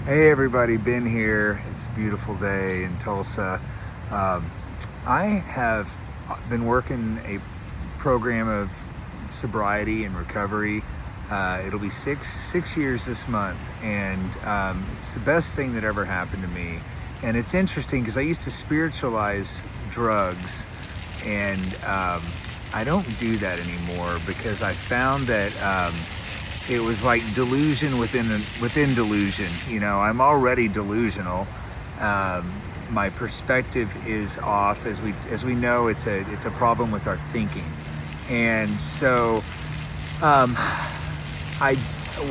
Hey everybody, Ben here. It's a beautiful day in Tulsa. I have been working a program of sobriety and recovery. It'll be six years this month, and it's the best thing that ever happened to me. And it's interesting because I used to spiritualize drugs, and I don't do that anymore because I found that it was like delusion within delusion. You know, I'm already delusional. My perspective is off. As we know, it's a problem with our thinking. And so,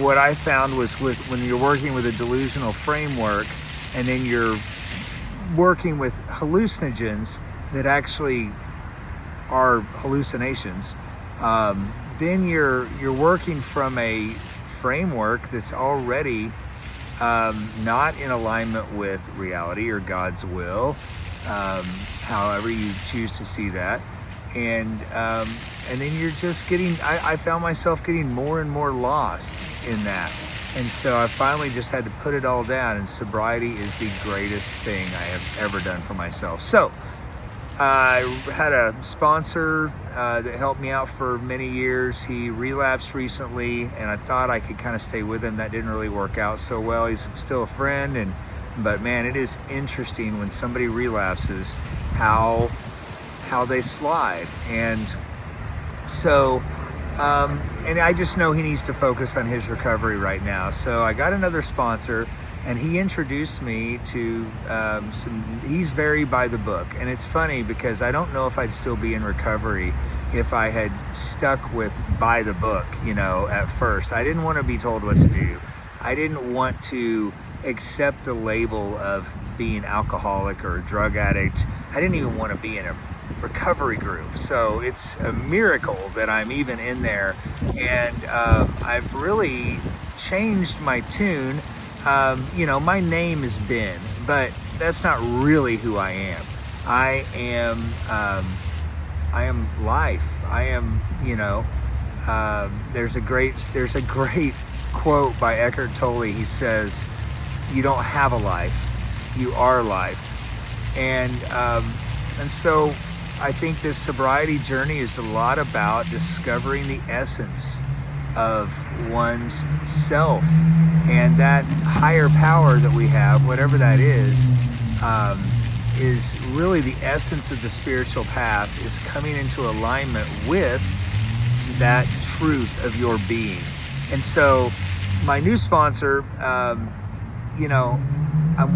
what I found was when you're working with a delusional framework, and then you're working with hallucinogens that actually are hallucinations. Then you're working from a framework that's already not in alignment with reality or God's will, however you choose to see that, and then you're just getting. I found myself getting more and more lost in that, and so I finally just had to put it all down. And sobriety is the greatest thing I have ever done for myself. So I had a sponsor that helped me out for many years. He relapsed recently, and I thought I could kind of stay with him. That didn't really work out so well. He's still a friend, but man, it is interesting when somebody relapses how they slide. And so and I just know he needs to focus on his recovery right now. So I got another sponsor, and he introduced me to he's very by the book. And it's funny because I don't know if I'd still be in recovery if I had stuck with by the book, at first. I didn't want to be told what to do. I didn't want to accept the label of being alcoholic or a drug addict. I didn't even want to be in a recovery group. So it's a miracle that I'm even in there. And I've really changed my tune. My name is Ben, but that's not really who I am. I am life. I am, there's a great quote by Eckhart Tolle. He says, "You don't have a life, you are life." And so I think this sobriety journey is a lot about discovering the essence of one's self, and that higher power that we have, whatever that is really the essence of the spiritual path, is coming into alignment with that truth of your being. And so my new sponsor, I'm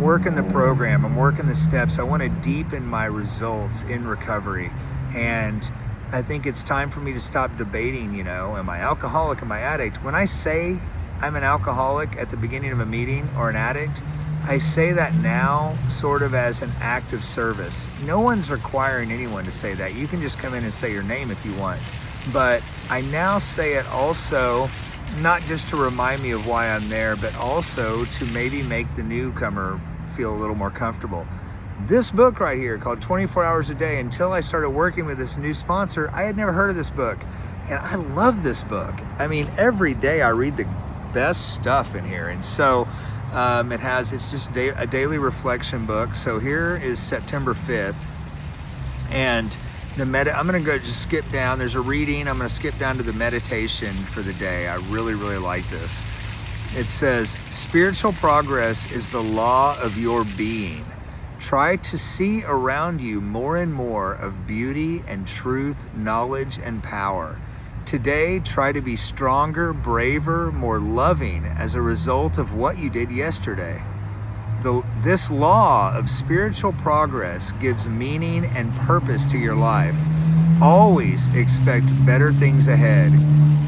working the program, I'm working the steps. I want to deepen my results in recovery. And I think it's time for me to stop debating, am I alcoholic, am I addict? When I say I'm an alcoholic at the beginning of a meeting or an addict, I say that now sort of as an act of service. No one's requiring anyone to say that. You can just come in and say your name if you want. But I now say it also, not just to remind me of why I'm there, but also to maybe make the newcomer feel a little more comfortable. This book right here called 24 Hours a Day, until I started working with this new sponsor, I had never heard of this book. And I love this book. I mean, every day I read the best stuff in here. And so it's just a daily reflection book. So here is September 5th. And I'm going to just skip down. There's a reading. I'm going to skip down to the meditation for the day. I really, really like this. It says, "Spiritual progress is the law of your being. Try to see around you more and more of beauty and truth, knowledge and power. Today, try to be stronger, braver, more loving as a result of what you did yesterday. This law of spiritual progress gives meaning and purpose to your life. Always expect better things ahead.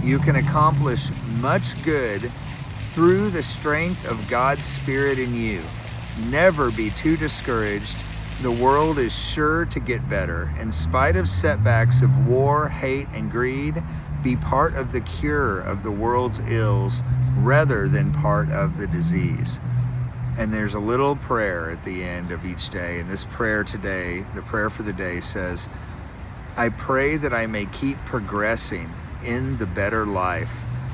You can accomplish much good through the strength of God's Spirit in you. Never be too discouraged. The world is sure to get better. In spite of setbacks of war, hate, and greed, be part of the cure of the world's ills rather than part of the disease." And there's a little prayer at the end of each day. And this prayer today, the prayer for the day, says, "I pray that I may keep progressing in the better life.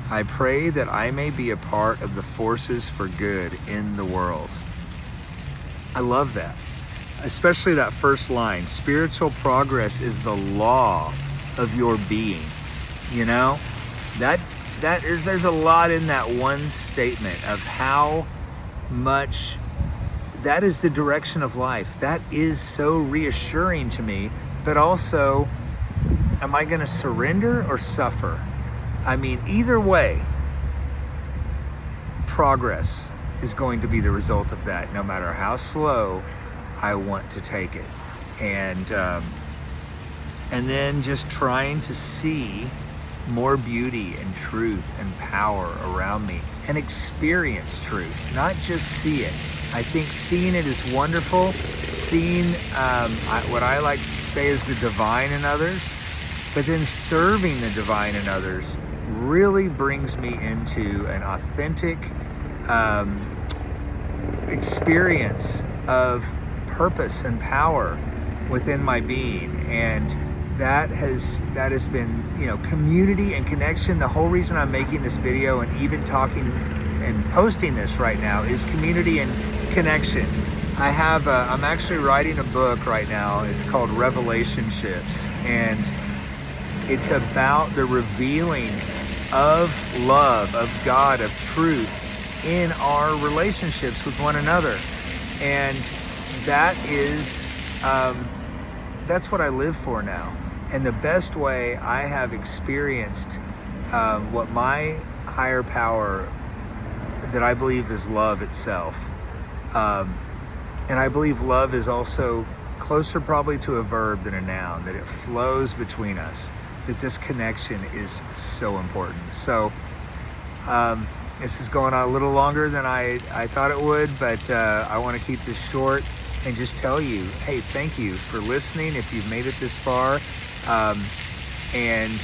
I pray that I may be a part of the forces for good in the world. I love that. Especially that first line, spiritual progress is the law of your being. You know, there's a lot in that one statement of how much that is the direction of life. That is so reassuring to me, but also, am I going to surrender or suffer? I mean, either way, progress is going to be the result of that, no matter how slow I want to take it. And then just trying to see more beauty and truth and power around me and experience truth, not just see it. I think seeing it is wonderful. Seeing what I like to say is the divine in others, but then serving the divine in others really brings me into an authentic experience of purpose and power within my being. And that has been, you know, community and connection. The whole reason I'm making this video and even talking and posting this right now is community and connection. I'm actually writing a book right now. It's called Revelationships, and it's about the revealing of love, of God, of truth in our relationships with one another. And that is, that's what I live for now. And the best way I have experienced what my higher power that I believe is love itself. And I believe love is also closer probably to a verb than a noun, that it flows between us, that this connection is so important. So this is going on a little longer than I thought it would, but I want to keep this short and just tell you, hey, thank you for listening if you've made it this far. And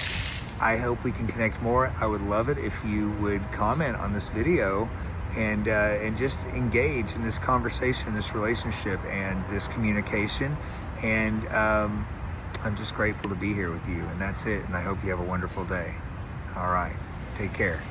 I hope we can connect more. I would love it if you would comment on this video and just engage in this conversation, this relationship, and this communication. And I'm just grateful to be here with you. And that's it. And I hope you have a wonderful day. All right. Take care.